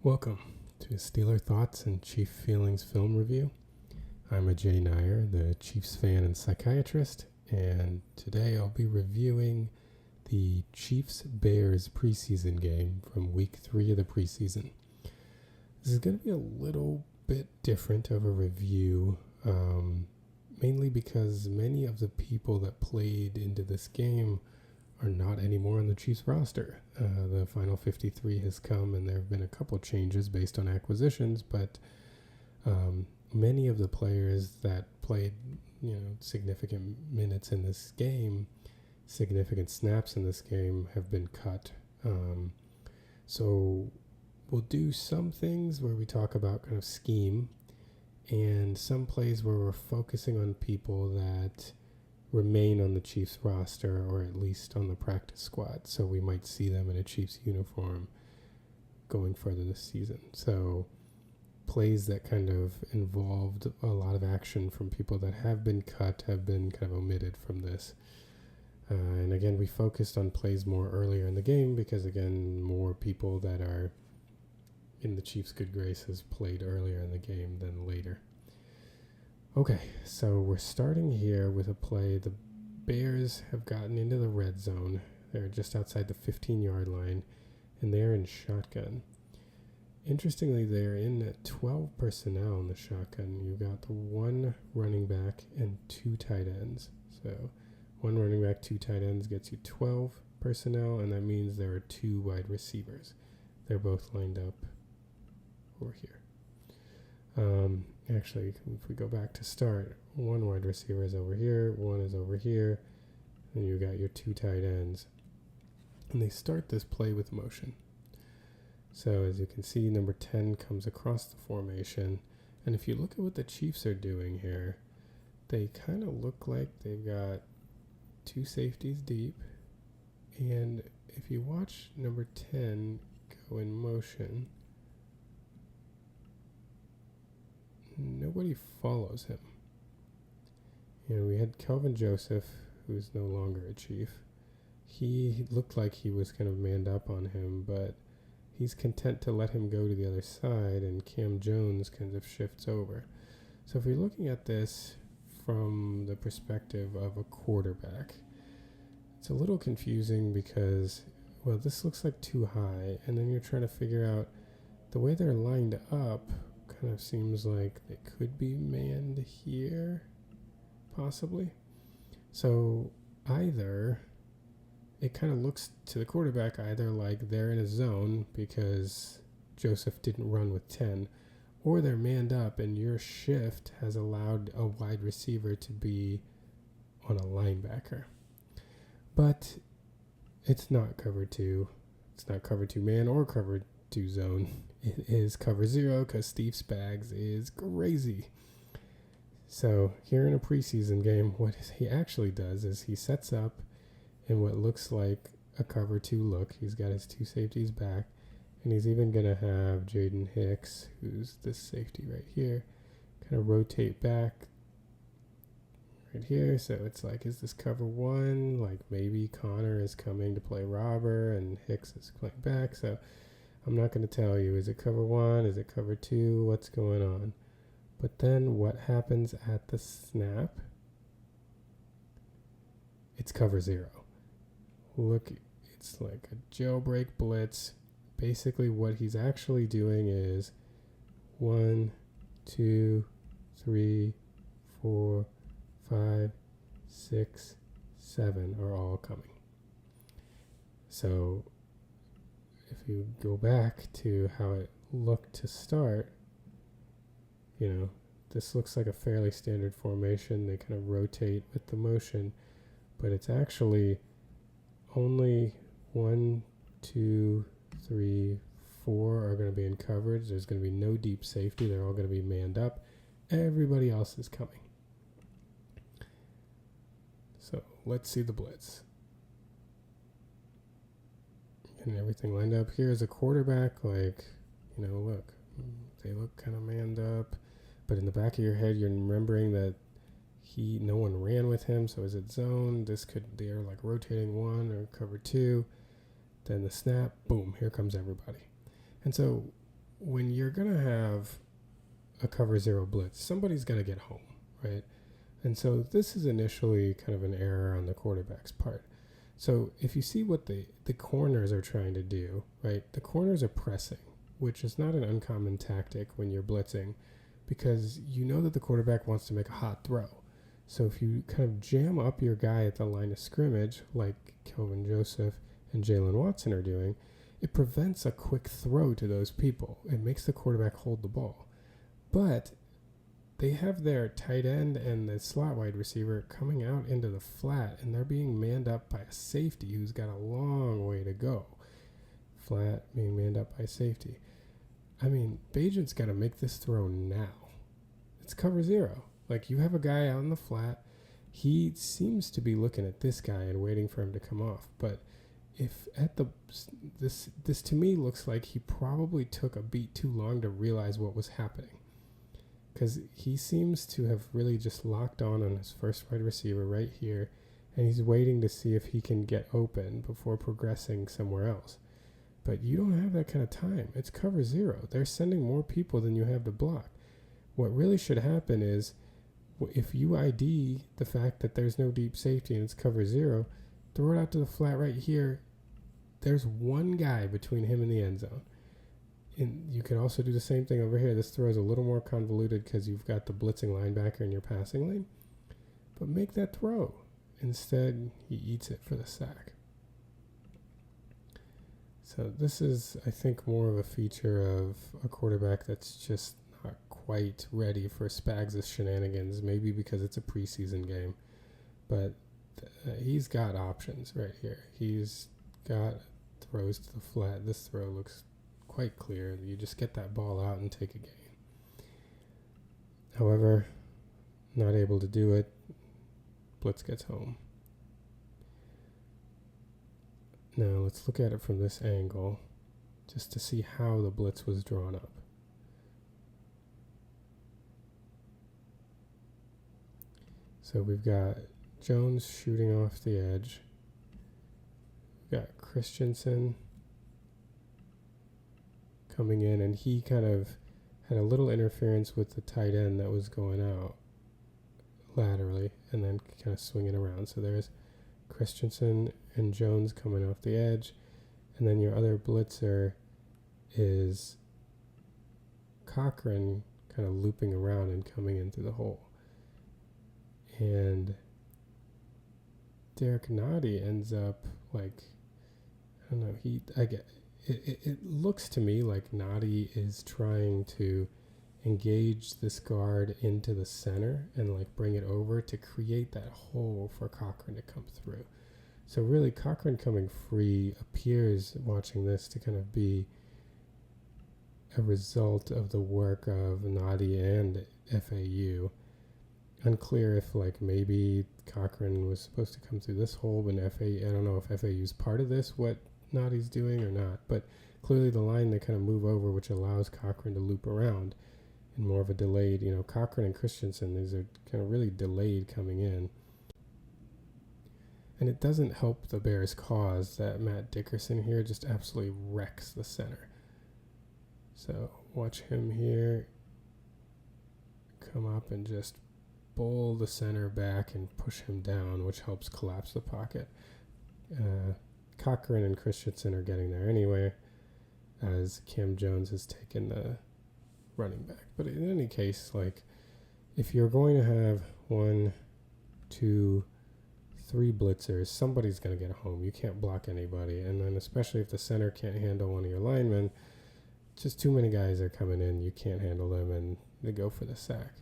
Welcome to Steeler Thoughts and Chief Feelings Film Review. I'm Ajay, the Chiefs fan and psychiatrist, and today I'll be reviewing the Chiefs-Bears preseason game from week 3 of the preseason. This is going to be a little bit different of a review, mainly because many of the people that played into this game are not anymore on the Chiefs roster. The final 53 has come, and there have been a couple changes based on acquisitions, but many of the players that played, significant minutes in this game, significant snaps in this game, have been cut. So we'll do some things where we talk about kind of scheme, and some plays where we're focusing on people that remain on the Chiefs roster, or at least on the practice squad. So we might see them in a Chiefs uniform going further this season. So plays that kind of involved a lot of action from people that have been cut, have been kind of omitted from this. And again, we focused on plays more earlier in the game because, again, more people that are in the Chiefs' good graces played earlier in the game than later. Okay, so we're starting here with a play. The Bears have gotten into the red zone. They're just outside the 15-yard line, and they're in shotgun. Interestingly, they're in 12 personnel in the shotgun. You've got the one running back and two tight ends. So one running back, two tight ends gets you 12 personnel, and that means there are two wide receivers. They're both lined up over here. Actually, if we go back to start, one wide receiver is over here, one is over here, and you got your two tight ends. And they start this play with motion. So as you can see, number 10 comes across the formation. And if you look at what the Chiefs are doing here, they kind of look like they've got two safeties deep. And if you watch number 10 go in motion, nobody follows him. We had Kelvin Joseph, who's no longer a Chief. He looked like he was kind of manned up on him, but he's content to let him go to the other side, and Cam Jones kind of shifts over. So if you're looking at this from the perspective of a quarterback, it's a little confusing because, well, this looks like too high, and then you're trying to figure out the way they're lined up. Kind of seems like they could be manned here, possibly. So either it kind of looks to the quarterback either like they're in a zone because Joseph didn't run with 10, or they're manned up and your shift has allowed a wide receiver to be on a linebacker. But it's not cover 2. It's not cover 2 man or cover 2 zone. It is cover 0 because Steve Spags is crazy. So here in a preseason game, what he actually does is he sets up in what looks like a cover 2 look. He's got his two safeties back, and he's even going to have Jaden Hicks, who's this safety right here, kind of rotate back right here. So it's like, is this cover 1? Like maybe Connor is coming to play robber and Hicks is playing back. So I'm not going to tell you, is it cover 1? Is it cover 2? What's going on? But then what happens at the snap? It's cover 0. Look, it's like a jailbreak blitz. Basically what he's actually doing is 1, 2, 3, 4, 5, 6, 7 are all coming. So if you go back to how it looked to start, this looks like a fairly standard formation. They kind of rotate with the motion, but it's actually only 1, 2, 3, 4 are going to be in coverage. There's going to be no deep safety. They're all going to be manned up. Everybody else is coming. So let's see the blitz. And everything lined up. Here's a quarterback, look, they look kind of manned up, but in the back of your head, you're remembering that no one ran with him. So is it zone? They're like rotating 1 or cover 2. Then the snap, boom, here comes everybody. And so when you're going to have a cover zero blitz, somebody's going to get home, right? And so this is initially kind of an error on the quarterback's part. So if you see what the corners are trying to do, right? The corners are pressing, which is not an uncommon tactic when you're blitzing, because you know that the quarterback wants to make a hot throw. So if you kind of jam up your guy at the line of scrimmage, like Kelvin Joseph and Jalen Watson are doing, it prevents a quick throw to those people. It makes the quarterback hold the ball. But they have their tight end and the slot wide receiver coming out into the flat, and they're being manned up by a safety who's got a long way to go. Flat being manned up by safety. I mean, Bagent's got to make this throw now. It's cover zero. Like, you have a guy out in the flat. He seems to be looking at this guy and waiting for him to come off. But if at this to me looks like he probably took a beat too long to realize what was happening. Because he seems to have really just locked on his first wide receiver right here, and he's waiting to see if he can get open before progressing somewhere else. But you don't have that kind of time. It's cover zero. They're sending more people than you have to block. What really should happen is, if you ID the fact that there's no deep safety and it's cover zero, throw it out to the flat right here. There's one guy between him and the end zone. And you can also do the same thing over here. This throw is a little more convoluted because you've got the blitzing linebacker in your passing lane. But make that throw. Instead, he eats it for the sack. So this is, I think, more of a feature of a quarterback that's just not quite ready for Spags' shenanigans, maybe because it's a preseason game. But he's got options right here. He's got throws to the flat. This throw looks quite clear. You just get that ball out and take a gain. However, not able to do it. Blitz gets home. Now let's look at it from this angle just to see how the blitz was drawn up. So we've got Jones shooting off the edge. We've got Christensen coming in, and he kind of had a little interference with the tight end that was going out laterally and then kind of swinging around. So there's Christensen and Jones coming off the edge, and then your other blitzer is Cochrane kind of looping around and coming in through the hole. And Derek Noddy ends up like, I don't know, it looks to me like Noddy is trying to engage this guard into the center and like bring it over to create that hole for Cochrane to come through. So really Cochrane coming free appears, watching this, to kind of be a result of the work of Noddy and FAU. Unclear if like maybe Cochrane was supposed to come through this hole, but I don't know if FAU's part of this, what Noddy's doing or not, but clearly the line they kind of move over, which allows Cochrane to loop around in more of a delayed, Cochrane and Christensen, these are kind of really delayed coming in. And it doesn't help the Bears' cause that Matt Dickerson here just absolutely wrecks the center. So watch him here come up and just bowl the center back and push him down, which helps collapse the pocket. Cochrane and Christensen are getting there anyway, as Cam Jones has taken the running back. But in any case, like, if you're going to have 1, 2, 3 blitzers, somebody's going to get home. You can't block anybody. And then especially if the center can't handle one of your linemen, just too many guys are coming in. You can't handle them, and they go for the sack.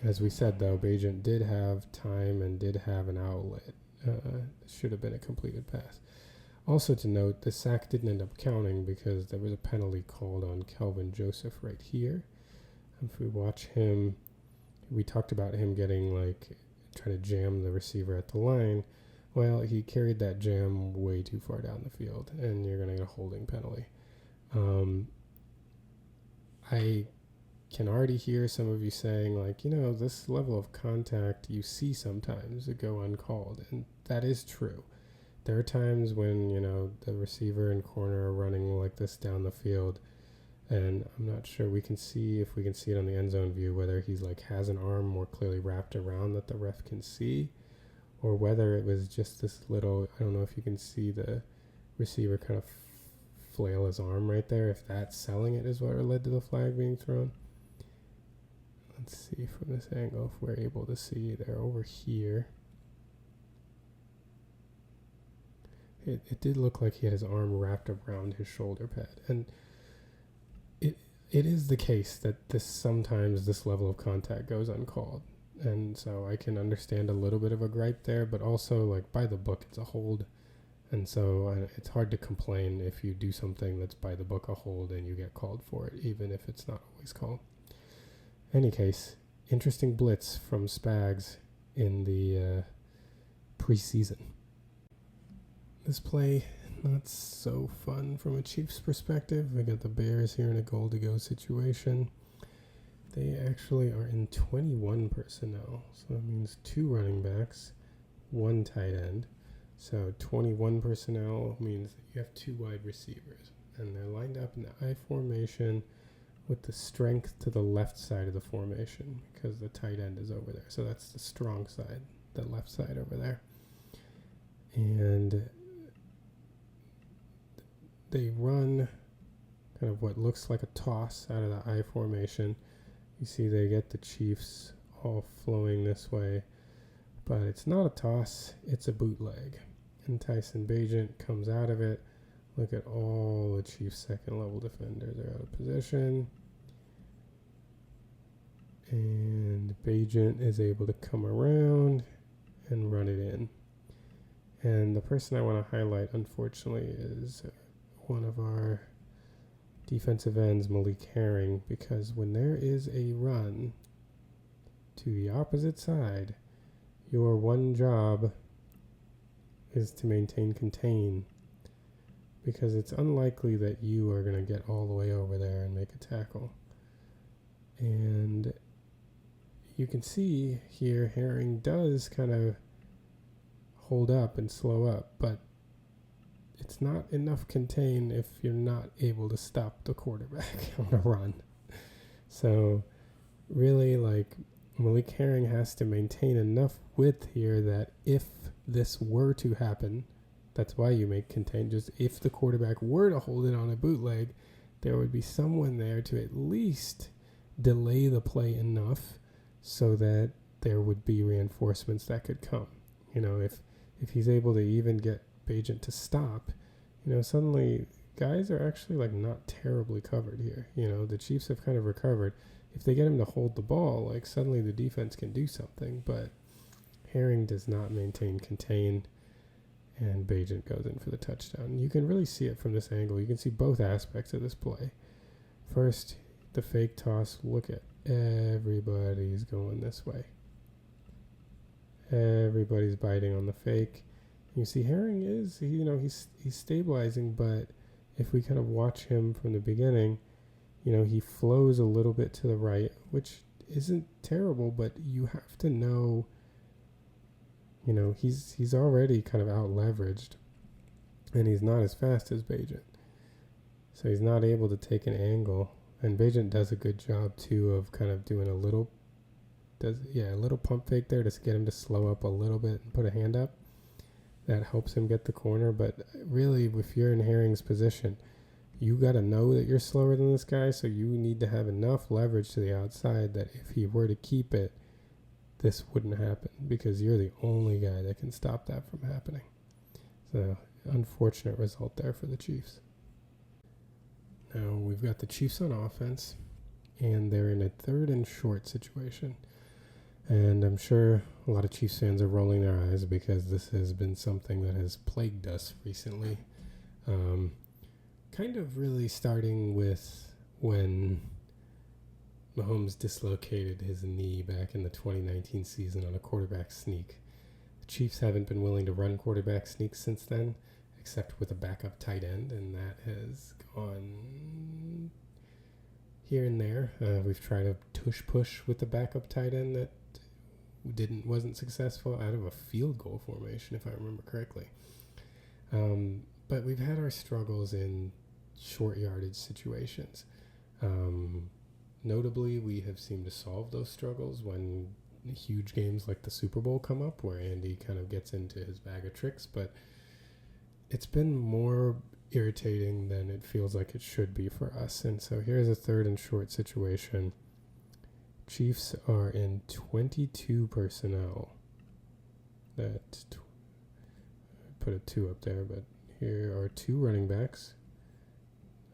As we said, though, Bagent did have time and did have an outlet. Should have been a completed pass. Also to note, the sack didn't end up counting because there was a penalty called on Kelvin Joseph right here. If we watch him, we talked about him getting trying to jam the receiver at the line. Well, he carried that jam way too far down the field, and you're going to get a holding penalty. I can already hear some of you saying, this level of contact you see sometimes go uncalled, and that is true. there are times when, the receiver and corner are running like this down the field, and I'm not sure if we can see it on the end zone view, whether he's like has an arm more clearly wrapped around that the ref can see, or whether it was just this little, I don't know if you can see the receiver kind of flail his arm right there, if that selling it is what led to the flag being thrown. Let's see from this angle if we're able to see there over here. It did look like he had his arm wrapped around his shoulder pad. And it is the case that sometimes this level of contact goes uncalled. And so I can understand a little bit of a gripe there, but also like by the book, it's a hold. And so it's hard to complain if you do something that's by the book a hold and you get called for it, even if it's not always called. Any case, interesting blitz from Spags in the preseason. This play, not so fun from a Chiefs perspective. We got the Bears here in a goal-to-go situation. They actually are in 21 personnel, so that means 2 running backs, 1 tight end. So 21 personnel means that you have 2 wide receivers, and they're lined up in the I formation with the strength to the left side of the formation because the tight end is over there. So that's the strong side, the left side over there. And they run kind of what looks like a toss out of the I formation. You see they get the Chiefs all flowing this way, but it's not a toss, it's a bootleg. And Tyson Bagent comes out of it. Look at all the Chiefs second level defenders are out of position. And Bagent is able to come around and run it in. And the person I want to highlight, unfortunately, is one of our defensive ends, Malik Herring, because when there is a run to the opposite side, your one job is to contain, because it's unlikely that you are going to get all the way over there and make a tackle. And you can see here Herring does kind of hold up and slow up, but it's not enough contain if you're not able to stop the quarterback on a run. So really, like, Malik Herring has to maintain enough width here that if this were to happen, that's why you make contain. Just if the quarterback were to hold it on a bootleg, there would be someone there to at least delay the play enough so that there would be reinforcements that could come. If he's able to even get Bagent to stop, suddenly guys are actually like not terribly covered here. The Chiefs have kind of recovered. If they get him to hold the ball, like suddenly the defense can do something, but Herring does not maintain contain, and Bagent goes in for the touchdown. You can really see it from this angle. You can see both aspects of this play. First, the fake toss. Look at everybody's going this way. Everybody's biting on the fake. You see Herring is, he's stabilizing, but if we kind of watch him from the beginning, he flows a little bit to the right, which isn't terrible, but you have to know, he's already kind of out leveraged, and he's not as fast as Bagent. So he's not able to take an angle, and Bagent does a good job too of kind of doing a little pump fake there to get him to slow up a little bit and put a hand up. That helps him get the corner, but really, if you're in Herring's position, you got to know that you're slower than this guy, so you need to have enough leverage to the outside that if he were to keep it, this wouldn't happen, because you're the only guy that can stop that from happening. So, unfortunate result there for the Chiefs. Now, we've got the Chiefs on offense, and they're in a 3rd and short situation. And I'm sure a lot of Chiefs fans are rolling their eyes because this has been something that has plagued us recently. Kind of really starting with when Mahomes dislocated his knee back in the 2019 season on a quarterback sneak. The Chiefs haven't been willing to run quarterback sneaks since then, except with a backup tight end, and that has gone here and there. We've tried a tush push with the backup tight end that wasn't successful out of a field goal formation, if I remember correctly. But we've had our struggles in short yardage situations. Notably, we have seemed to solve those struggles when huge games like the Super Bowl come up, where Andy kind of gets into his bag of tricks, but it's been more irritating than it feels like it should be for us. And so here's a 3rd and short situation. Chiefs are in 22 personnel. Put a 2 up there, but here are 2 running backs.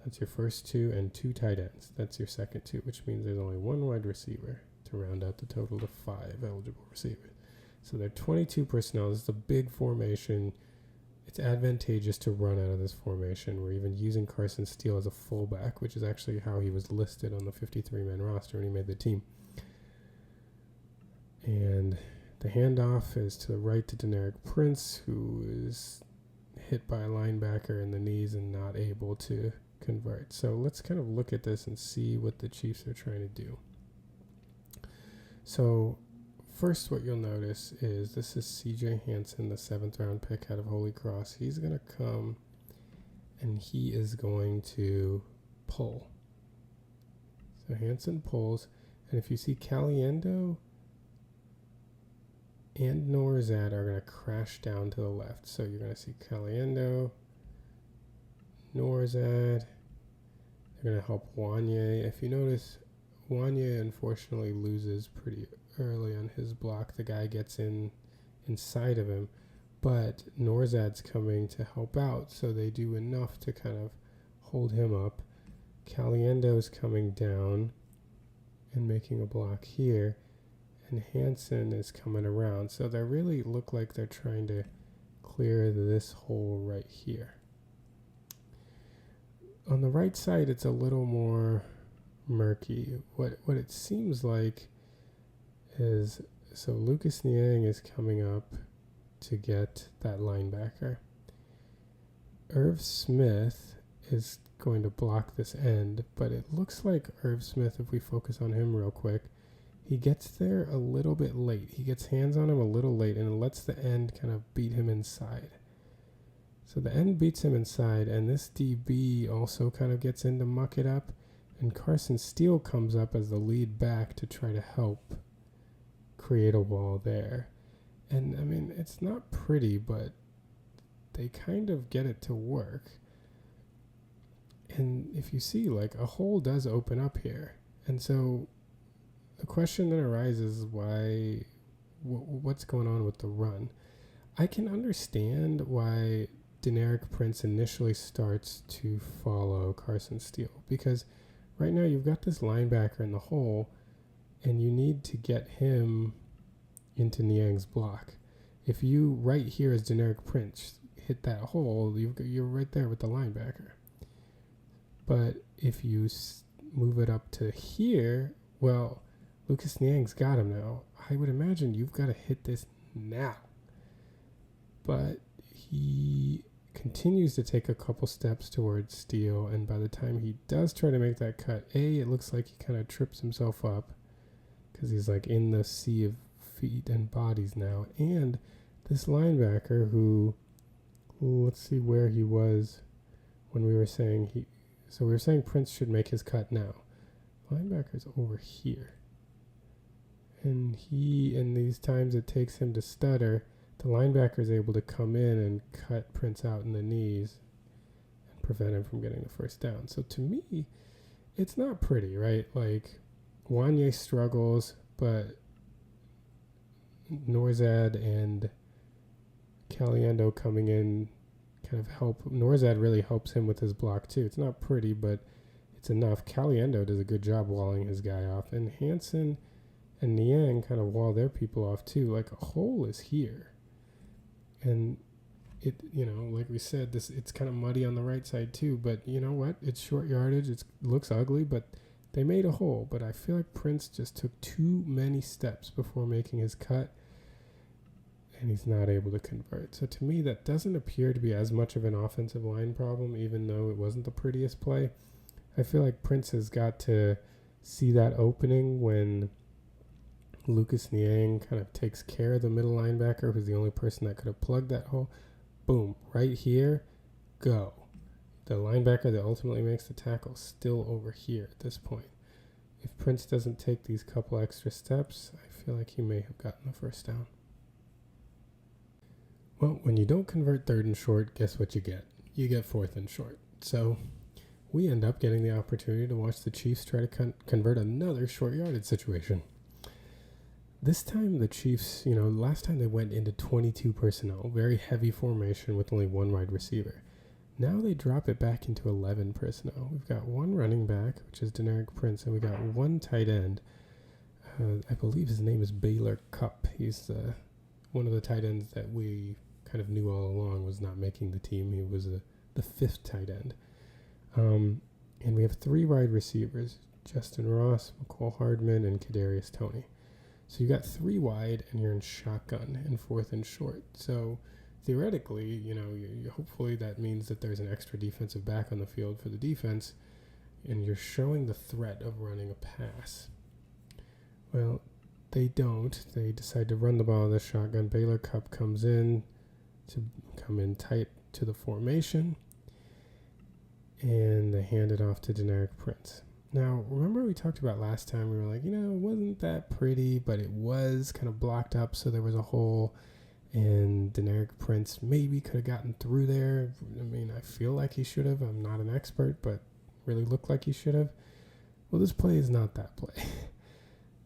That's your first 2, and 2 tight ends. That's your second 2, which means there's only 1 wide receiver to round out the total to 5 eligible receivers. So they're 22 personnel. This is a big formation. It's advantageous to run out of this formation. We're even using Carson Steele as a fullback, which is actually how he was listed on the 53-man roster when he made the team. And the handoff is to the right to Deneric Prince, who is hit by a linebacker in the knees and not able to convert. So let's kind of look at this and see what the Chiefs are trying to do. So first, what you'll notice is this is C.J. Hansen, the 7th round pick out of Holy Cross. He's going to come and he is going to pull. So Hansen pulls, and if you see Caliendo and Norzad are going to crash down to the left. So you're going to see Caliendo, Norzad. They're going to help Wanye. If you notice, Wanye unfortunately loses pretty early on his block. The guy gets inside of him, but Norzad's coming to help out, so they do enough to kind of hold him up. Caliendo's coming down and making a block here, and Hansen is coming around. So they really look like they're trying to clear this hole right here. On the right side, it's a little more murky. What it seems like is, so Lucas Niang is coming up to get that linebacker. Irv Smith is going to block this end, but it looks like Irv Smith, if we focus on him real quick, he gets there a little bit late. He gets hands on him a little late, and it lets the end kind of beat him inside. So the end beats him inside, and this DB also kind of gets in to muck it up, and Carson Steele comes up as the lead back to try to help create a wall there. And, I mean, it's not pretty, but they kind of get it to work. And if you see, like, a hole does open up here. And so the question then arises, what's going on with the run? I can understand why Deneric Prince initially starts to follow Carson Steele, because right now you've got this linebacker in the hole, and you need to get him into Niang's block. If you, right here as Deneric Prince, hit that hole, you're right there with the linebacker. But if you move it up to here, well, Lucas Niang's got him now. I would imagine you've got to hit this now. But he continues to take a couple steps towards Steele, and by the time he does try to make that cut, it looks like he kind of trips himself up because he's like in the sea of feet and bodies now. And this linebacker who, let's see where he was when we were saying so we were saying Prince should make his cut now. Linebacker's over here. And in these times it takes him to stutter, the linebacker is able to come in and cut Prince out in the knees and prevent him from getting the first down. So to me, it's not pretty, right? Like, Wanye struggles, but Norzad and Caliendo coming in kind of help. Norzad really helps him with his block too. It's not pretty, but it's enough. Caliendo does a good job walling his guy off, and Hansen and Niang kind of wall their people off too. Like, a hole is here. And it, like we said, it's kind of muddy on the right side too, but you know what? It's short yardage. It looks ugly, but they made a hole. But I feel like Prince just took too many steps before making his cut, and he's not able to convert. So to me, that doesn't appear to be as much of an offensive line problem, even though it wasn't the prettiest play. I feel like Prince has got to see that opening when Lucas Niang kind of takes care of the middle linebacker, who's the only person that could have plugged that hole. boom, right here, go. The linebacker that ultimately makes the tackle still over here at this point. If Prince doesn't take these couple extra steps, I feel like he may have gotten the first down. Well, when you don't convert 3rd and short, guess what you get? You get 4th and short. So we end up getting the opportunity to watch the Chiefs try to convert another short yardage situation. This time the Chiefs, last time they went into 22 personnel, very heavy formation with only one wide receiver. Now they drop it back into 11 personnel. We've got one running back, which is Deneric Prince, and we got one tight end. I believe his name is Baylor Cupp. He's one of the tight ends that we kind of knew all along was not making the team. He was the 5th tight end. And we have 3 wide receivers, Justin Ross, McCole Hardman, and Kadarius Toney. So you got 3 wide, and you're in shotgun and 4th and short. So theoretically, hopefully that means that there's an extra defensive back on the field for the defense, and you're showing the threat of running a pass. Well, they don't. They decide to run the ball in the shotgun. Baylor Cupp comes in tight to the formation, and they hand it off to Deneric Prince. Now, remember we talked about last time, we were like, it wasn't that pretty, but it was kind of blocked up, so there was a hole, and Deneric Prince maybe could have gotten through there. I feel like he should have. I'm not an expert, but really looked like he should have. Well, this play is not that play.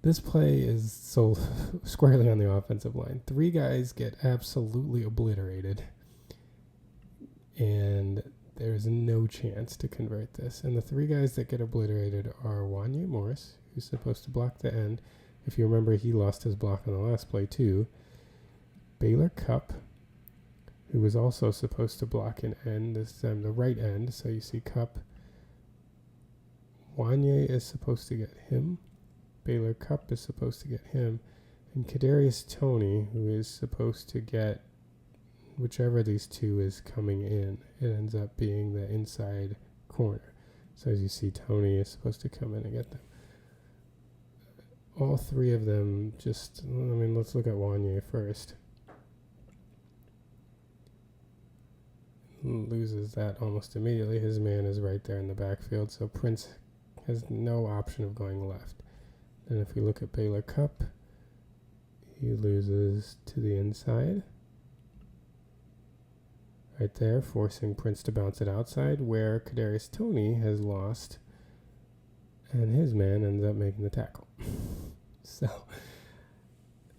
This play is so squarely on the offensive line. 3 guys get absolutely obliterated, and there's no chance to convert this. And the 3 guys that get obliterated are Wanya Morris, who's supposed to block the end. If you remember, he lost his block on the last play too. Baylor Cupp, who was also supposed to block an end, this time the right end. So you see Cupp. Wanya is supposed to get him. Baylor Cupp is supposed to get him. And Kadarius Toney, who is supposed to get whichever of these 2 is coming in. It ends up being the inside corner. So as you see, Toney is supposed to come in and get them. All 3 of them let's look at Wanya first. Loses that almost immediately. His man is right there in the backfield, so Prince has no option of going left. Then if we look at Baylor Cupp, he loses to the inside. Right there, forcing Prince to bounce it outside, where Kadarius Toney has lost, and his man ends up making the tackle. So,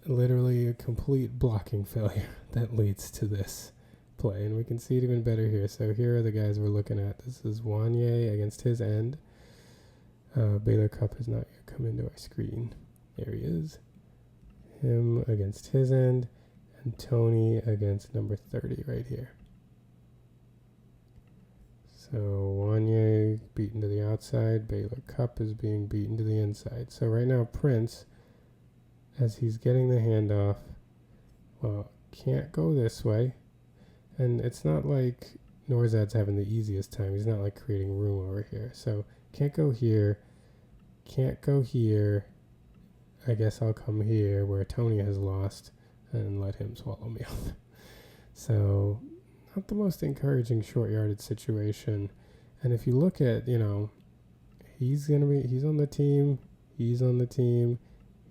literally a complete blocking failure that leads to this play, and we can see it even better here. So here are the guys we're looking at. This is Wanya against his end. Baylor Cupp has not yet come into our screen. There he is. Him against his end, and Toney against number 30 right here. So Wanya beaten to the outside. Baylor Cupp is being beaten to the inside. So right now Prince, as he's getting the handoff, can't go this way. And it's not like Norzad's having the easiest time. He's not like creating room over here. So can't go here. Can't go here. I guess I'll come here where Toney has lost and let him swallow me up. So not the most encouraging short yardage situation. And if you look at, he's on the team, he's on the team,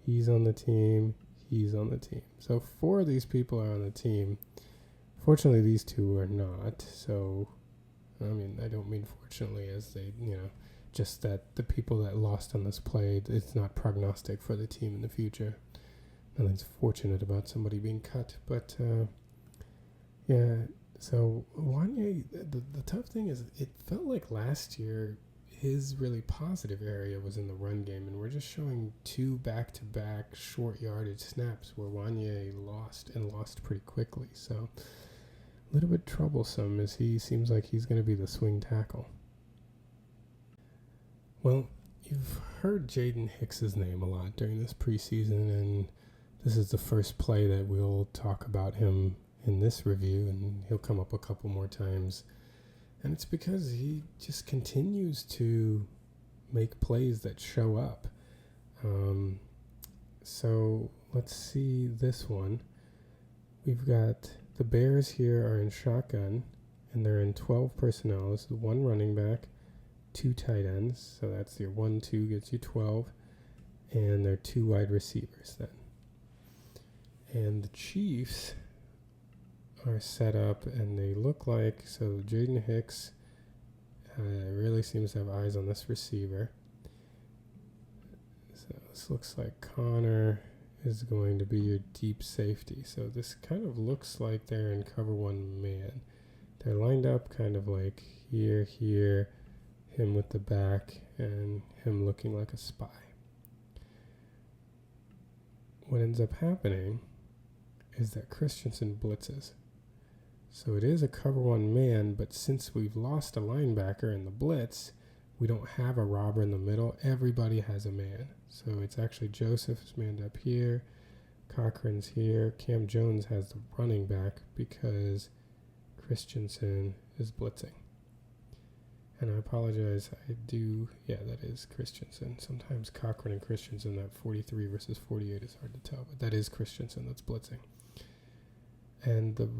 he's on the team, he's on the team. So 4 of these people are on the team. Fortunately, these 2 are not. So, I don't mean fortunately as they, just that the people that lost on this play, it's not prognostic for the team in the future. Nothing's fortunate about somebody being cut. But, so Wanya, the tough thing is it felt like last year his really positive area was in the run game, and we're just showing 2 back-to-back short yardage snaps where Wanya lost pretty quickly. So a little bit troublesome as he seems like he's going to be the swing tackle. Well, you've heard Jaden Hicks' name a lot during this preseason, and this is the first play that we'll talk about him in this review, and he'll come up a couple more times. And it's because he just continues to make plays that show up. So let's see this one. We've got the Bears here are in shotgun, and they're in 12 personnel. This is 1 running back, 2 tight ends, so that's your 1-2 gets you 12, and they're 2 wide receivers then. And the Chiefs are set up, and they look like, so Jaden Hicks really seems to have eyes on this receiver. So this looks like Connor is going to be your deep safety. So this kind of looks like they're in cover 1 man. They're lined up kind of like here, him with the back, and him looking like a spy. What ends up happening is that Christensen blitzes. So it is a cover 1 man, but since we've lost a linebacker in the blitz, we don't have a robber in the middle. Everybody has a man. So it's actually Joseph's manned up here, Cochrane's here. Cam Jones has the running back because Christensen is blitzing. And I apologize, that is Christensen. Sometimes Cochrane and Christensen, that 43 versus 48 is hard to tell, but that is Christensen that's blitzing. And the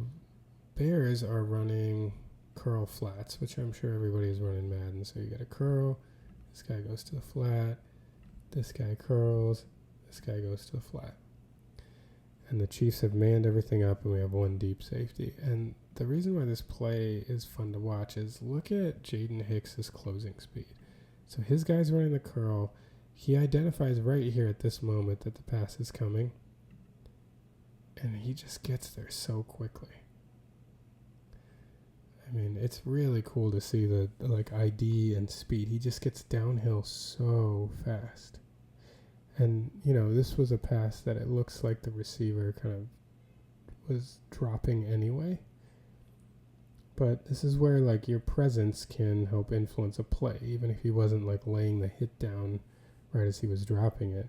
Bears are running curl flats, which I'm sure everybody is running Madden. So you got a curl, this guy goes to the flat, this guy curls, this guy goes to the flat. And the Chiefs have manned everything up, and we have 1 deep safety. And the reason why this play is fun to watch is look at Jaden Hicks' closing speed. So his guy's running the curl. He identifies right here at this moment that the pass is coming, and he just gets there so quickly. I mean, it's really cool to see the ID and speed. He just gets downhill so fast. And, this was a pass that it looks like the receiver kind of was dropping anyway. But this is where, your presence can help influence a play, even if he wasn't, laying the hit down right as he was dropping it.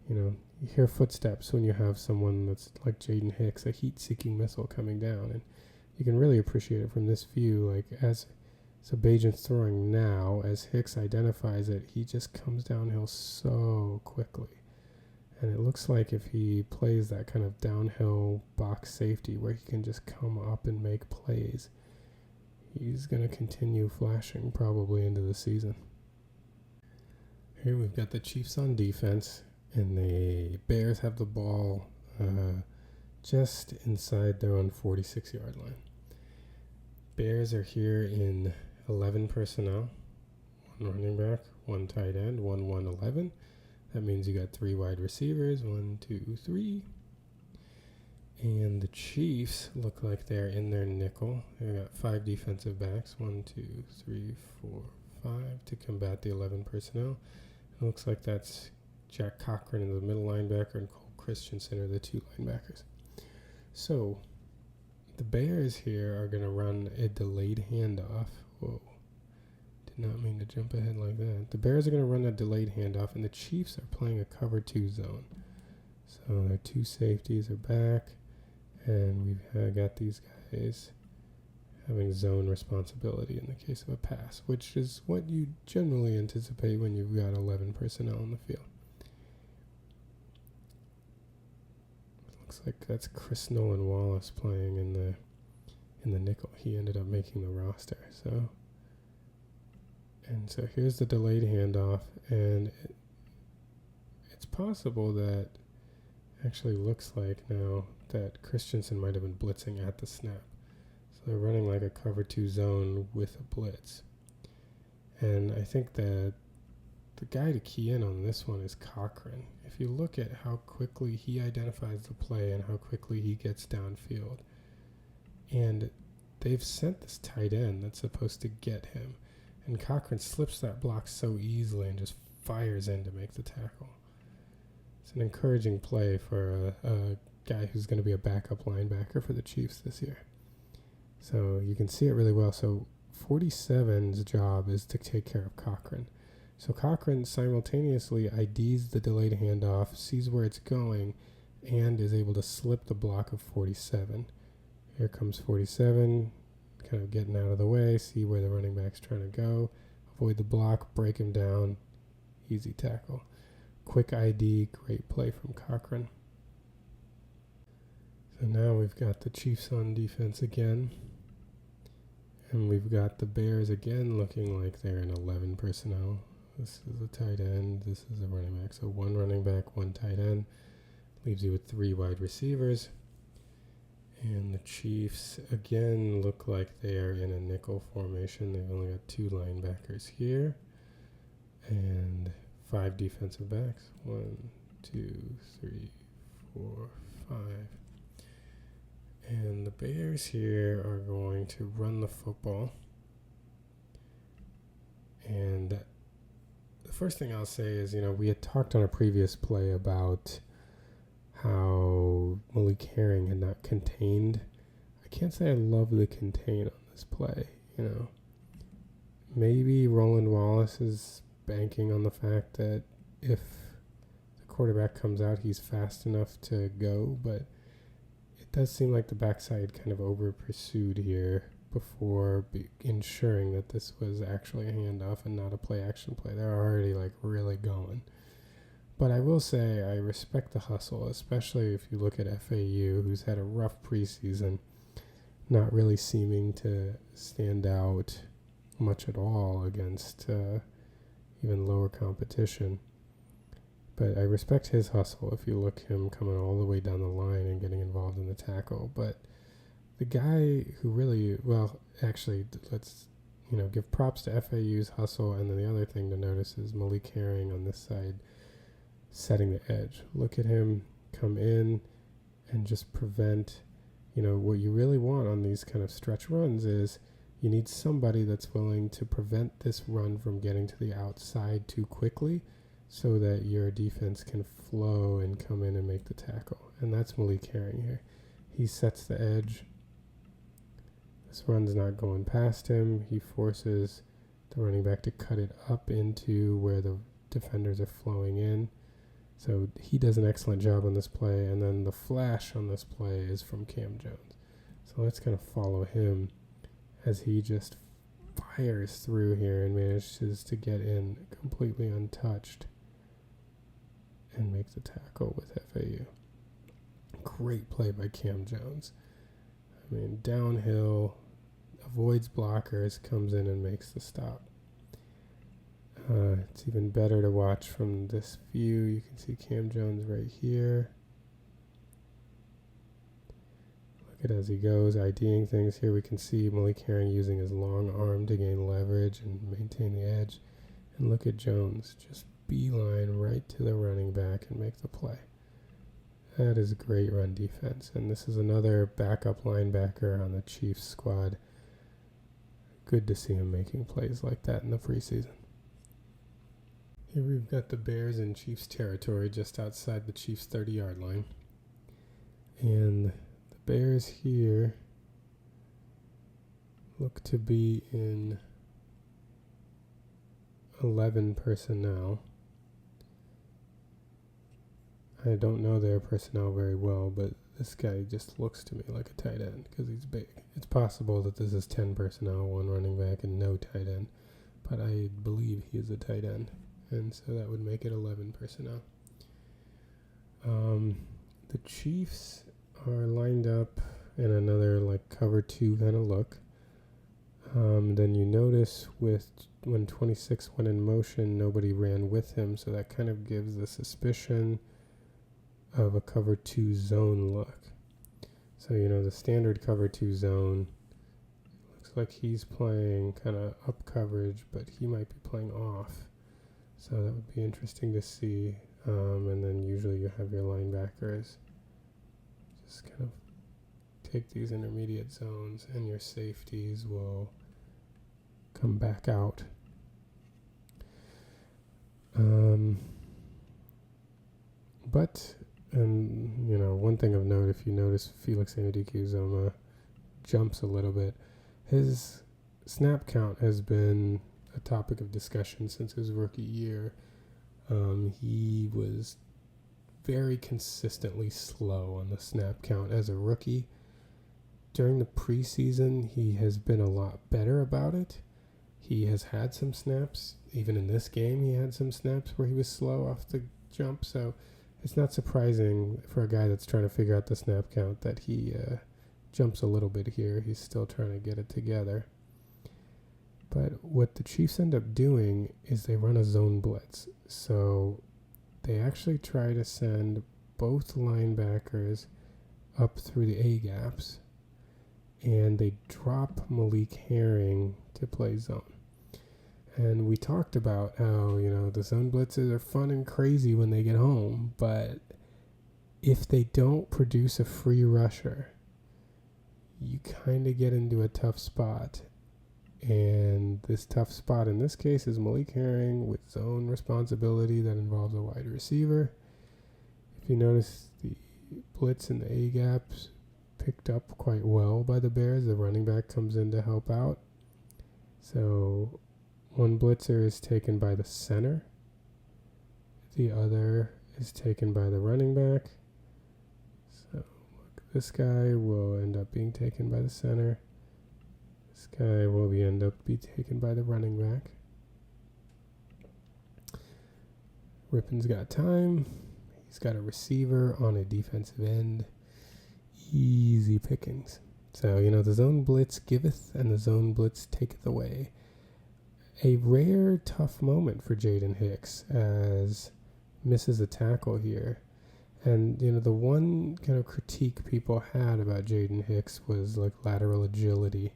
You hear footsteps when you have someone that's like Jaden Hicks, a heat-seeking missile coming down, and you can really appreciate it from this view, so Bagent's throwing now, as Hicks identifies it, he just comes downhill so quickly. And it looks like if he plays that kind of downhill box safety where he can just come up and make plays, he's going to continue flashing probably into the season. Here we've got the Chiefs on defense, and the Bears have the ball just inside their own 46-yard line. Bears are here in 11 personnel, 1 running back, 1 tight end, 1-1-11. That means you got 3 wide receivers, 1, 2, 3. And the Chiefs look like they're in their nickel. They've got 5 defensive backs, 1, 2, 3, 4, 5, to combat the 11 personnel. It looks like that's Jack Cochrane in the middle linebacker and Cole Christensen are the 2 linebackers. So the Bears here are going to run a delayed handoff. Whoa. Did not mean to jump ahead like that. The Bears are going to run a delayed handoff, and the Chiefs are playing a cover 2 zone. So their 2 safeties are back, and we've got these guys having zone responsibility in the case of a pass, which is what you generally anticipate when you've got 11 personnel in the field. Looks like that's Chris Nolan Wallace playing in the nickel. He ended up making the roster. So here's the delayed handoff, and it's possible that actually looks like now that Christensen might have been blitzing at the snap. So they're running like a cover 2 zone with a blitz. And I think that the guy to key in on this one is Cochrane. If you look at how quickly he identifies the play and how quickly he gets downfield, and they've sent this tight end that's supposed to get him, and Cochrane slips that block so easily and just fires in to make the tackle. It's an encouraging play for a guy who's going to be a backup linebacker for the Chiefs this year. So you can see it really well. So 47's job is to take care of Cochrane. So Cochrane simultaneously IDs the delayed handoff, sees where it's going, and is able to slip the block of 47. Here comes 47, kind of getting out of the way, see where the running back's trying to go, avoid the block, break him down, easy tackle. Quick ID, great play from Cochrane. So now we've got the Chiefs on defense again. And we've got the Bears again looking like they're in 11 personnel. This is a tight end. This is a running back. So 1 running back, 1 tight end. Leaves you with 3 wide receivers. And the Chiefs again look like they are in a nickel formation. They've only got 2 linebackers here. And 5 defensive backs. 1, 2, 3, 4, 5. And the Bears here are going to run the football. And the first thing I'll say is, we had talked on a previous play about how Malik Herring had not contained. I can't say I love the contain on this play, Maybe Roland Wallace is banking on the fact that if the quarterback comes out, he's fast enough to go, but it does seem like the backside kind of over-pursued here before ensuring that this was actually a handoff and not a play-action play. They're already, really going. But I will say I respect the hustle, especially if you look at FAU, who's had a rough preseason, not really seeming to stand out much at all against even lower competition. But I respect his hustle if you look him coming all the way down the line and getting involved in the tackle. But the guy who really, let's, give props to FAU's hustle. And then the other thing to notice is Malik Herring on this side setting the edge. Look at him come in and just prevent, what you really want on these kind of stretch runs is you need somebody that's willing to prevent this run from getting to the outside too quickly, so that your defense can flow and come in and make the tackle. And that's Malik Herring here. He sets the edge. This run's not going past him. He forces the running back to cut it up into where the defenders are flowing in. So he does an excellent job on this play. And then the flash on this play is from Cam Jones. So let's kind of follow him as he just fires through here and manages to get in completely untouched and make the tackle with FAU. Great play by Cam Jones. Downhill, avoids blockers, comes in and makes the stop. It's even better to watch from this view. You can see Cam Jones right here. Look at as he goes, IDing things. Here we can see Malik Herring using his long arm to gain leverage and maintain the edge. And look at Jones, just beeline right to the running back and make the play. That is great run defense. And this is another backup linebacker on the Chiefs squad. Good to see him making plays like that in the preseason. Here we've got the Bears in Chiefs territory just outside the Chiefs 30-yard line. And the Bears here look to be in 11 personnel. I don't know their personnel very well, but this guy just looks to me like a tight end because he's big. It's possible that this is 10 personnel, 1 running back, and no tight end, but I believe he is a tight end, and so that would make it 11 personnel. The Chiefs are lined up in another cover 2 kind of look. Then you notice when 26 went in motion, nobody ran with him, so that kind of gives the suspicion of a cover 2 zone look. So, the standard cover 2 zone looks like he's playing kind of up coverage, but he might be playing off. So that would be interesting to see. And then usually you have your linebackers just kind of take these intermediate zones, and your safeties will come back out. One thing of note, if you notice Felix Anudike-Uzomah jumps a little bit, his snap count has been a topic of discussion since his rookie year. He was very consistently slow on the snap count as a rookie. During the preseason, he has been a lot better about it. He has had some snaps. Even in this game, he had some snaps where he was slow off the jump. So it's not surprising for a guy that's trying to figure out the snap count that he jumps a little bit here. He's still trying to get it together. But what the Chiefs end up doing is they run a zone blitz. So they actually try to send both linebackers up through the A gaps, and they drop Malik Herring to play zone. And we talked about how, the zone blitzes are fun and crazy when they get home, but if they don't produce a free rusher, you kind of get into a tough spot. And this tough spot in this case is Malik Herring with zone responsibility that involves a wide receiver. If you notice, the blitz in the A gaps picked up quite well by the Bears. The running back comes in to help out. So one blitzer is taken by the center. The other is taken by the running back. So look, this guy will end up being taken by the center. This guy will end up be taken by the running back. Rippon's got time. He's got a receiver on a defensive end. Easy pickings. So, the zone blitz giveth and the zone blitz taketh away. A rare tough moment for Jaden Hicks as misses a tackle here. And, the one kind of critique people had about Jaden Hicks was like lateral agility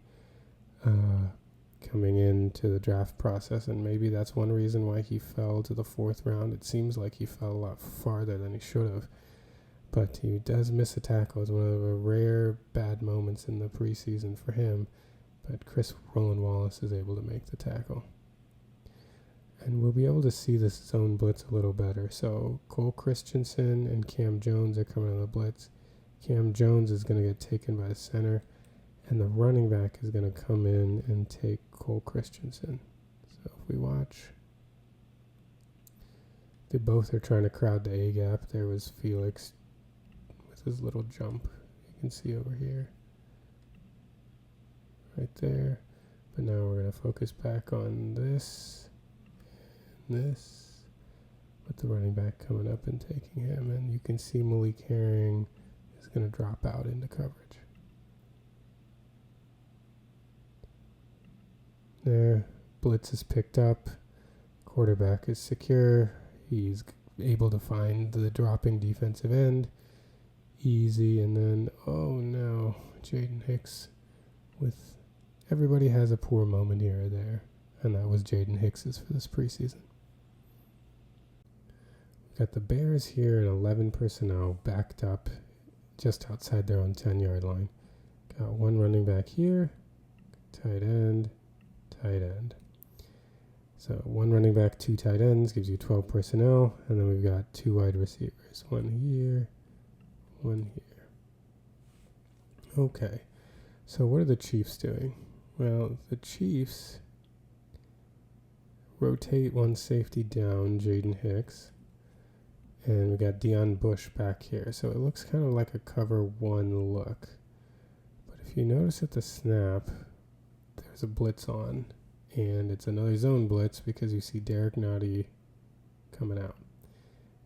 coming into the draft process. And maybe that's one reason why he fell to the 4th round. It seems like he fell a lot farther than he should have. But he does miss a tackle. It's one of the rare bad moments in the preseason for him. But Chris Roland Wallace is able to make the tackle. And we'll be able to see this zone blitz a little better. So Cole Christensen and Cam Jones are coming on the blitz. Cam Jones is going to get taken by the center. And the running back is going to come in and take Cole Christensen. So if we watch, they both are trying to crowd the A gap. There was Felix with his little jump. You can see over here. Right there. But now we're going to focus back on this and this, with the running back coming up and taking him. And you can see Malik Herring is going to drop out into coverage. There, blitz is picked up. Quarterback is secure. He's able to find the dropping defensive end. Easy, and then, oh no, Jaden Hicks with... Everybody has a poor moment here or there, and that was Jaden Hicks's for this preseason. We've got the Bears here in 11 personnel backed up just outside their own 10-yard line. Got one running back here, tight end. So one running back, 2 tight ends gives you 12 personnel, and then we've got 2 wide receivers, one here, one here. Okay, so what are the Chiefs doing? Well, the Chiefs rotate one safety down, Jaden Hicks, and we got Deion Bush back here. So it looks kind of like a cover 1 look. But if you notice at the snap, there's a blitz on, and it's another zone blitz because you see Derek Nottie coming out.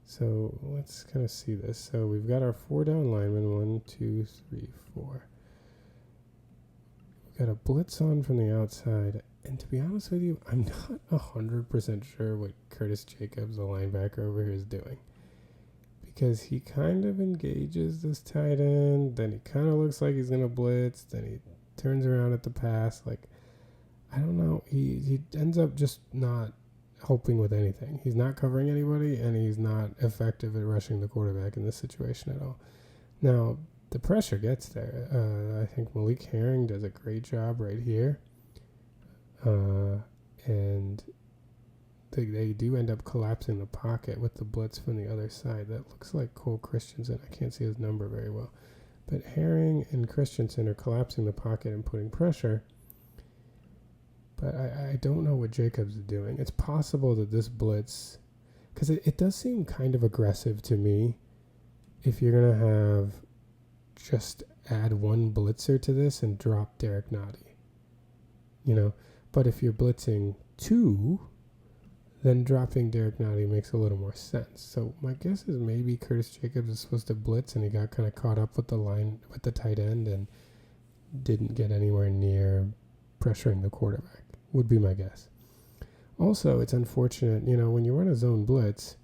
So let's kind of see this. So we've got our 4 down linemen, 1, 2, 3, 4. We've got a blitz on from the outside, and to be honest with you, I'm not 100% sure what Curtis Jacobs, the linebacker over here, is doing. Because he kind of engages this tight end, then he kind of looks like he's going to blitz, then he turns around at the pass. Like, I don't know. He ends up just not helping with anything. He's not covering anybody, and he's not effective at rushing the quarterback in this situation at all. Now, the pressure gets there. I think Malik Herring does a great job right here. And they do end up collapsing the pocket with the blitz from the other side. That looks like Cole Christensen. I can't see his number very well. But Herring and Christensen are collapsing the pocket and putting pressure. But I don't know what Jacobs is doing. It's possible that this blitz, because it does seem kind of aggressive to me if you're going to have just add 1 blitzer to this and drop Derek Nottie. But if you're blitzing 2, then dropping Derek Nottie makes a little more sense. So my guess is maybe Curtis Jacobs is supposed to blitz and he got kind of caught up with the line with the tight end and didn't get anywhere near pressuring the quarterback, would be my guess. Also, it's unfortunate, when you run a zone blitz,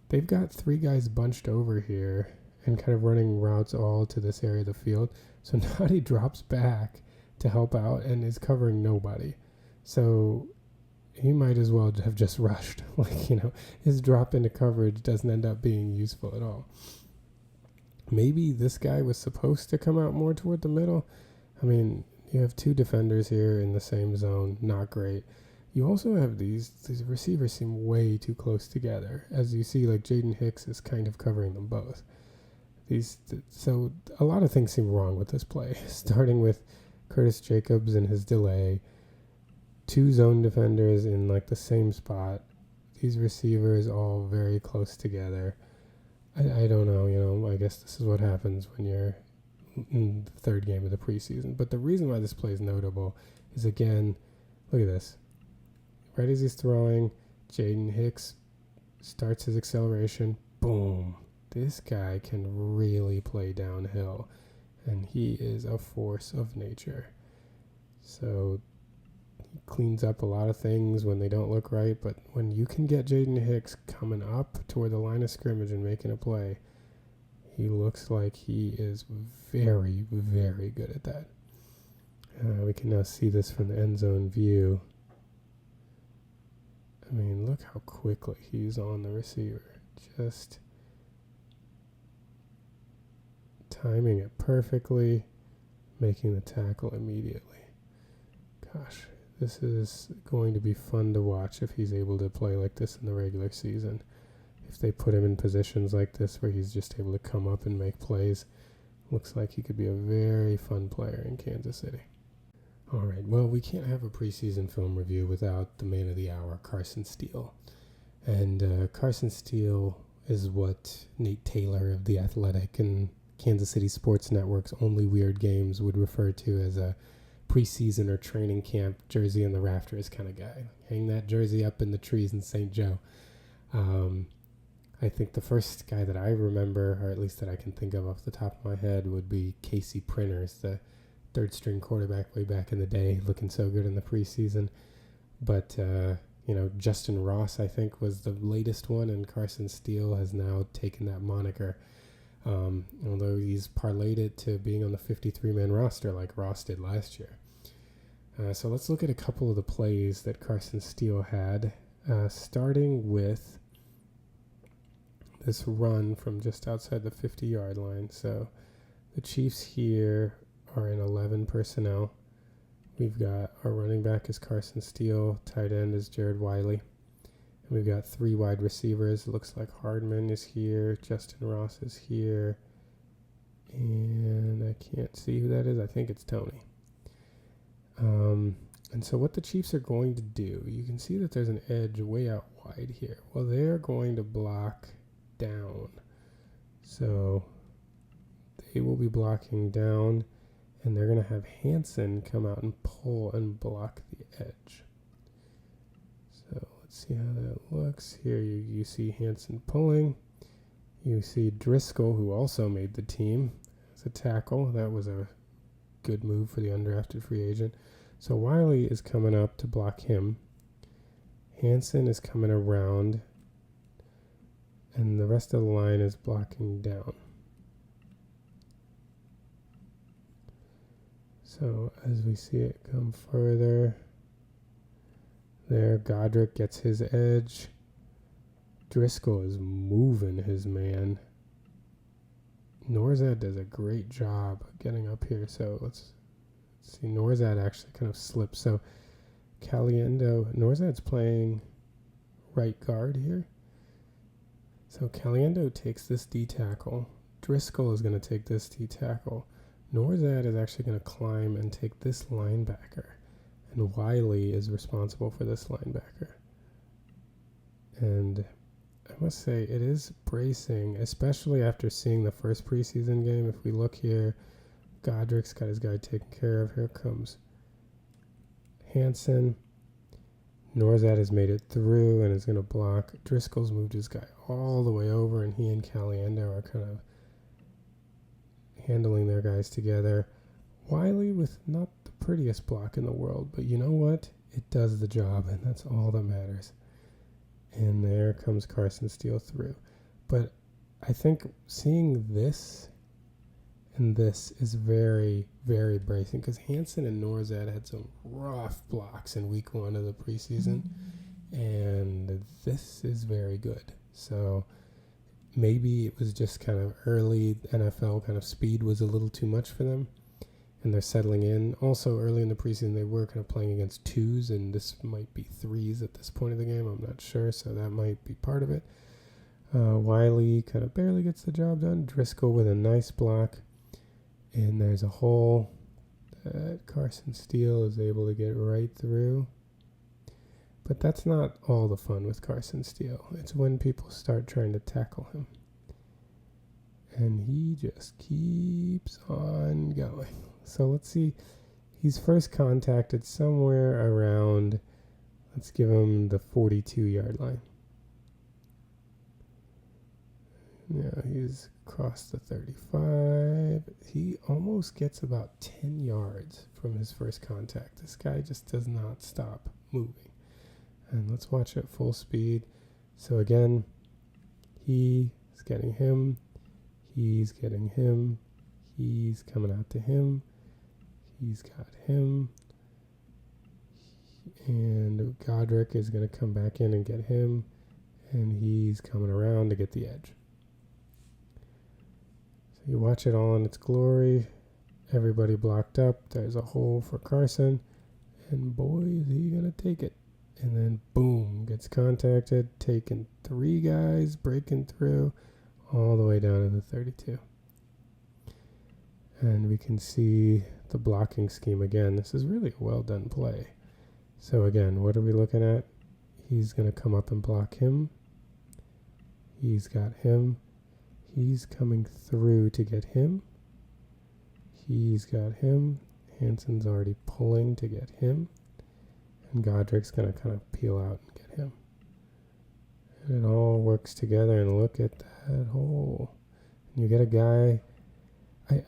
they've got 3 guys bunched over here and kind of running routes all to this area of the field. So Nottie drops back to help out and is covering nobody. So he might as well have just rushed. His drop into coverage doesn't end up being useful at all. Maybe this guy was supposed to come out more toward the middle. I mean, you have 2 defenders here in the same zone. Not great. You also have these receivers seem way too close together. As you see, Jaden Hicks is kind of covering them both. So a lot of things seem wrong with this play, starting with Curtis Jacobs and his delay. 2 zone defenders in the same spot. These receivers all very close together. I don't know, I guess this is what happens when you're in the 3rd game of the preseason. But the reason why this play is notable is, again, look at this. Right as he's throwing, Jaden Hicks starts his acceleration. Boom. This guy can really play downhill, and he is a force of nature. So he cleans up a lot of things when they don't look right, but when you can get Jaden Hicks coming up toward the line of scrimmage and making a play, he looks like he is very, very good at that. We can now see this from the end zone view. I mean, look how quickly he's on the receiver. Just timing it perfectly, making the tackle immediately. Gosh, this is going to be fun to watch if he's able to play like this in the regular season. If they put him in positions like this where he's just able to come up and make plays, looks like he could be a very fun player in Kansas City. All right, well, we can't have a preseason film review without the man of the hour, Carson Steele. And Carson Steele is what Nate Taylor of The Athletic and Kansas City Sports Network's Only Weird Games would refer to as a preseason or training camp jersey in the rafters kind of guy. Hang that jersey up in the trees in St. Joe. I think the first guy that I remember, or at least that I can think of off the top of my head, would be Casey Printers, the 3rd-string quarterback way back in the day, looking so good in the preseason. But, Justin Ross, I think, was the latest one, and Carson Steele has now taken that moniker, although he's parlayed it to being on the 53-man roster like Ross did last year. So let's look at a couple of the plays that Carson Steele had, starting with this run from just outside the 50-yard line. So the Chiefs here are in 11 personnel. We've got our running back is Carson Steele, tight end is Jared Wiley. And we've got 3 wide receivers. It looks like Hardman is here, Justin Ross is here, and I can't see who that is. I think it's Tony. And so what the Chiefs are going to do, you can see that there's an edge way out wide here. Well, they're going to block down. So they will be blocking down, and they're going to have Hansen come out and pull and block the edge. So let's see how that looks. Here you see Hansen pulling. You see Driscoll, who also made the team, as a tackle. That was a good move for the undrafted free agent. So Wiley is coming up to block him. Hansen is coming around, and the rest of the line is blocking down. So as we see it come further, there Godric gets his edge. Driscoll is moving his man. Norzad does a great job getting up here. So let's see. Norzad actually kind of slips. So Norzad's playing right guard here. So Caliendo takes this D tackle. Driscoll is going to take this D tackle. Norzad is actually going to climb and take this linebacker. And Wiley is responsible for this linebacker. And I must say, it is bracing, especially after seeing the first preseason game. If we look here, Godric's got his guy taken care of. Here comes Hansen. Norzad has made it through and is going to block. Driscoll's moved his guy all the way over, and he and Caliendo are kind of handling their guys together. Wiley with not the prettiest block in the world, but you know what? It does the job, and that's all that matters. And there comes Carson Steele through. But I think seeing this and this is very, very bracing, because Hansen and Norzad had some rough blocks in week 1 of the preseason, and this is very good. So maybe it was just kind of early NFL kind of speed was a little too much for them, and they're settling in. Also, early in the preseason, they were kind of playing against 2s, and this might be 3s at this point of the game. I'm not sure, so that might be part of it. Wiley kind of barely gets the job done. Driscoll with a nice block. And there's a hole that Carson Steele is able to get right through. But that's not all the fun with Carson Steele. It's when people start trying to tackle him. And he just keeps on going. So let's see. He's first contacted somewhere around, let's give him the 42-yard line. Yeah, he's crossed the 35. He almost gets about 10 yards from his first contact. This guy just does not stop moving. And let's watch at full speed. So again, he's getting him. He's getting him. He's coming out to him. He's got him. And Godric is going to come back in and get him. And he's coming around to get the edge. You watch it all in its glory. Everybody blocked up. There's a hole for Carson. And boy, is he going to take it. And then boom, gets contacted. Taking 3 guys, breaking through all the way down to the 32. And we can see the blocking scheme again. This is really a well done play. So again, what are we looking at? He's going to come up and block him. He's got him. He's coming through to get him. He's got him. Hansen's already pulling to get him. And Godric's going to kind of peel out and get him. And it all works together, and look at that hole. And you get a guy,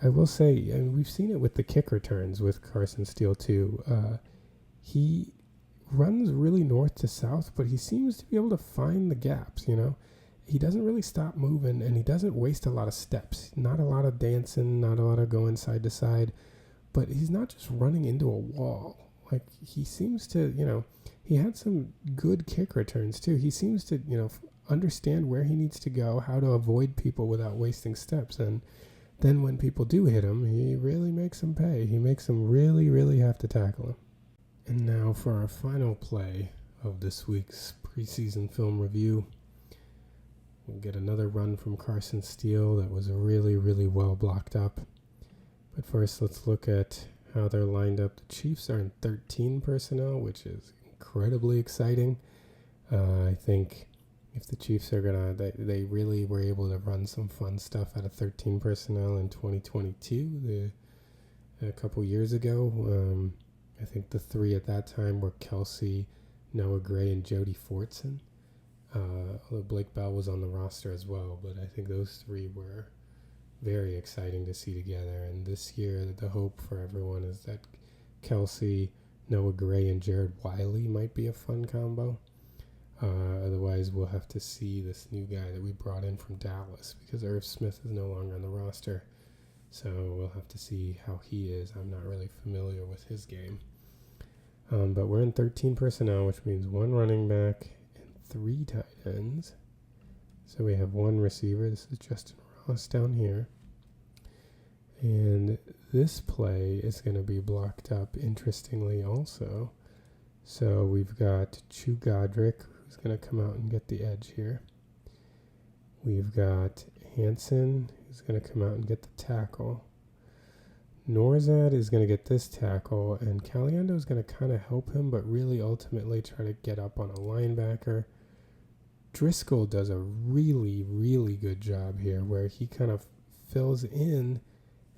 I will say, and we've seen it with the kick returns with Carson Steele too. He runs really north to south, but he seems to be able to find the gaps, you know. He doesn't really stop moving, and he doesn't waste a lot of steps. Not a lot of dancing, not a lot of going side to side. But he's not just running into a wall. Like, he seems to, you know, he had some good kick returns, too. He seems to, you know, understand where he needs to go, how to avoid people without wasting steps. And then when people do hit him, he really makes them pay. He makes them really, really have to tackle him. And now for our final play of this week's preseason film review. We'll get another run from Carson Steele that was really, really well blocked up. But first, let's look at how they're lined up. The Chiefs are in 13 personnel, which is incredibly exciting. I think if the Chiefs are they really were able to run some fun stuff out of 13 personnel in 2022, a couple years ago. I think the 3 at that time were Kelsey, Noah Gray, and Jody Fortson. Although Blake Bell was on the roster as well, but I think those 3 were very exciting to see together. And this year, the hope for everyone is that Kelsey, Noah Gray, and Jared Wiley might be a fun combo. Otherwise, we'll have to see this new guy that we brought in from Dallas, because Irv Smith is no longer on the roster. So we'll have to see how he is. I'm not really familiar with his game. But we're in 13 personnel, which means 1 running back, 3 tight ends. So we have 1 receiver. This is Justin Ross down here. And this play is going to be blocked up, interestingly, also. So we've got Chu Godric, who's going to come out and get the edge here. We've got Hansen, who's going to come out and get the tackle. Norzad is going to get this tackle, and Caliendo is going to kind of help him, but really ultimately try to get up on a linebacker. Driscoll does a really, really good job here, where he kind of fills in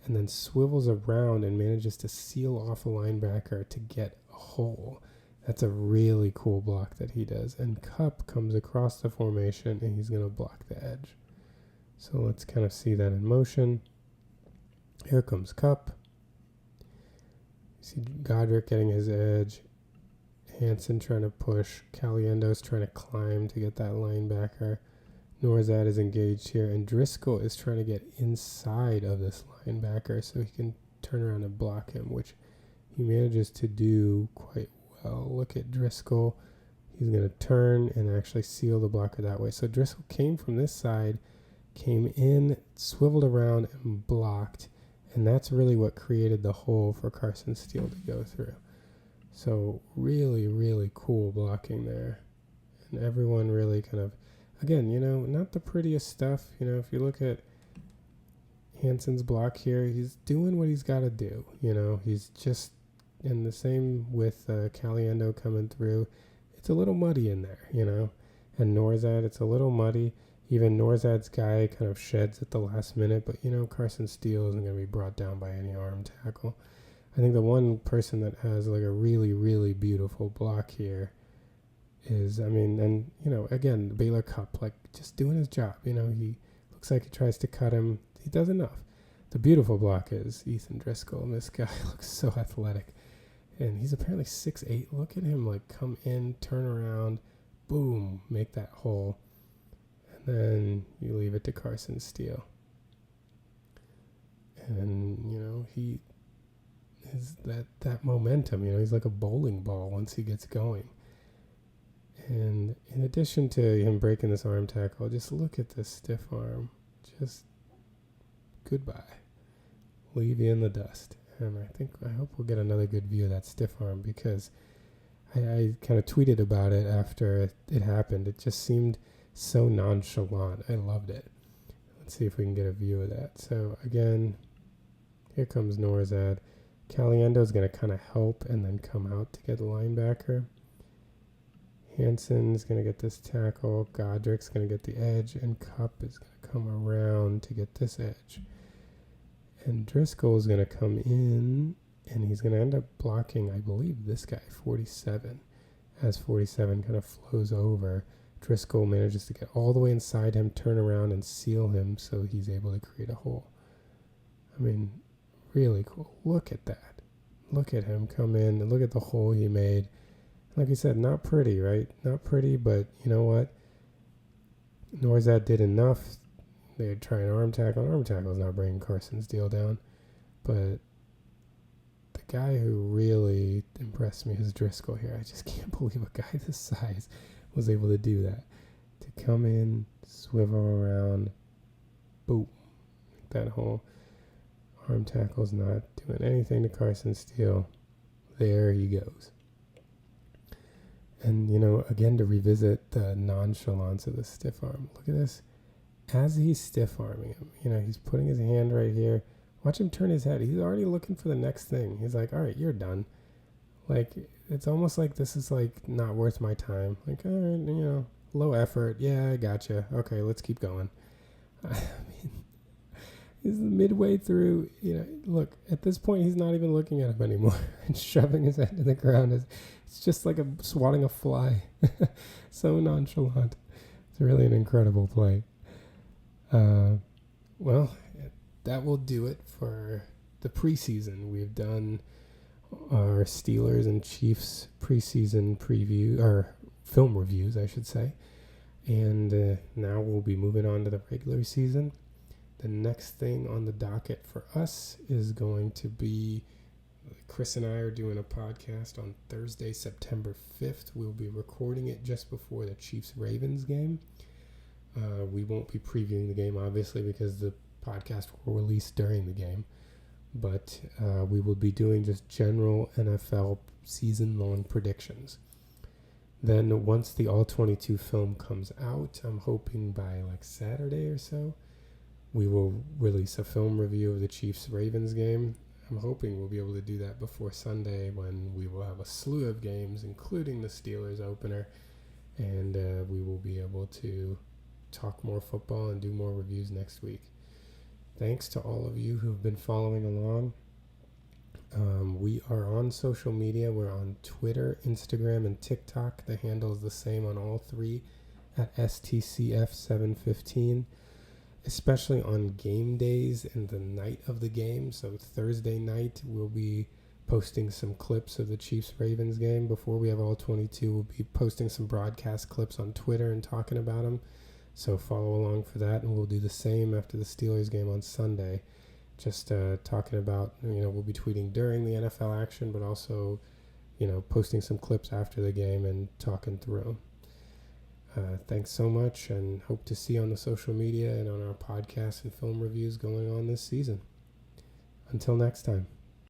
and then swivels around and manages to seal off a linebacker to get a hole. That's a really cool block that he does. And Cup comes across the formation, and he's going to block the edge. So let's kind of see that in motion. Here comes Cup. You see Godric getting his edge. Hansen trying to push. Caliendo's trying to climb to get that linebacker. Norzad is engaged here. And Driscoll is trying to get inside of this linebacker so he can turn around and block him, which he manages to do quite well. Look at Driscoll. He's going to turn and actually seal the blocker that way. So Driscoll came from this side, came in, swiveled around, and blocked. And that's really what created the hole for Carson Steele to go through. So really, really cool blocking there. And everyone really kind of, again, not the prettiest stuff. If you look at Hansen's block here, he's doing what he's got to do. He's just, and the same with Caliendo coming through. It's a little muddy in there, And Norzad, it's a little muddy. Even Norzad's guy kind of sheds at the last minute, but Carson Steele isn't going to be brought down by any arm tackle. I think the one person that has like a really, really beautiful block here is, again, Baylor Cup, like just doing his job. He looks like he tries to cut him. He does enough. The beautiful block is Ethan Driscoll, and this guy looks so athletic. And he's apparently 6'8". Look at him like come in, turn around, boom, make that hole. And then you leave it to Carson Steele. And, he is that momentum, he's like a bowling ball once he gets going. And in addition to him breaking this arm tackle, just look at this stiff arm. Just goodbye. Leave you in the dust. And I hope we'll get another good view of that stiff arm, because I kind of tweeted about it after it happened. It just seemed so nonchalant. I loved it. Let's see if we can get a view of that. So again, here comes Norzad. Caliendo's going to kind of help and then come out to get the linebacker. Hansen's going to get this tackle. Godric's going to get the edge. And Cup is going to come around to get this edge. And Driscoll's going to come in, and he's going to end up blocking, I believe, this guy, 47. As 47 kind of flows over, Driscoll manages to get all the way inside him, turn around, and seal him so he's able to create a hole. Really cool. Look at that. Look at him come in, and look at the hole he made. Like I said, not pretty, right? Not pretty, but you know what? Norzad did enough. They'd try an arm tackle. An arm tackle is not bringing Carson Steele down. But the guy who really impressed me is Driscoll here. I just can't believe a guy this size was able to do that. To come in, swivel around, boom, that hole. Arm tackle's not doing anything to Carson Steele. There he goes. And, again, to revisit the nonchalance of the stiff arm. Look at this. As he's stiff arming him, he's putting his hand right here. Watch him turn his head. He's already looking for the next thing. He's like, all right, you're done. Like, it's almost like this is like not worth my time. Like, all right, low effort. Yeah, I gotcha. Okay, let's keep going. He's midway through, look, at this point, he's not even looking at him anymore and shoving his head to the ground. It's just like swatting a fly. So nonchalant. It's really an incredible play. Well, that will do it for the preseason. We've done our Steelers and Chiefs preseason preview, or film reviews, I should say. And now we'll be moving on to the regular season. The next thing on the docket for us is going to be, Chris and I are doing a podcast on Thursday, September 5th. We'll be recording it just before the Chiefs-Ravens game. We won't be previewing the game, obviously, because the podcast will release during the game. But we will be doing just general NFL season-long predictions. Then once the All-22 film comes out, I'm hoping by Saturday or so, we will release a film review of the Chiefs-Ravens game. I'm hoping we'll be able to do that before Sunday, when we will have a slew of games, including the Steelers opener, and we will be able to talk more football and do more reviews next week. Thanks to all of you who've been following along. We are on social media. We're on Twitter, Instagram, and TikTok. The handle is the same on all three at STCF715, especially on game days and the night of the game. So Thursday night, we'll be posting some clips of the Chiefs-Ravens game. Before we have all 22, we'll be posting some broadcast clips on Twitter and talking about them. So follow along for that, and we'll do the same after the Steelers game on Sunday. Just talking about, we'll be tweeting during the NFL action, but also, posting some clips after the game and talking through. Thanks so much, and hope to see you on the social media and on our podcasts and film reviews going on this season. Until next time.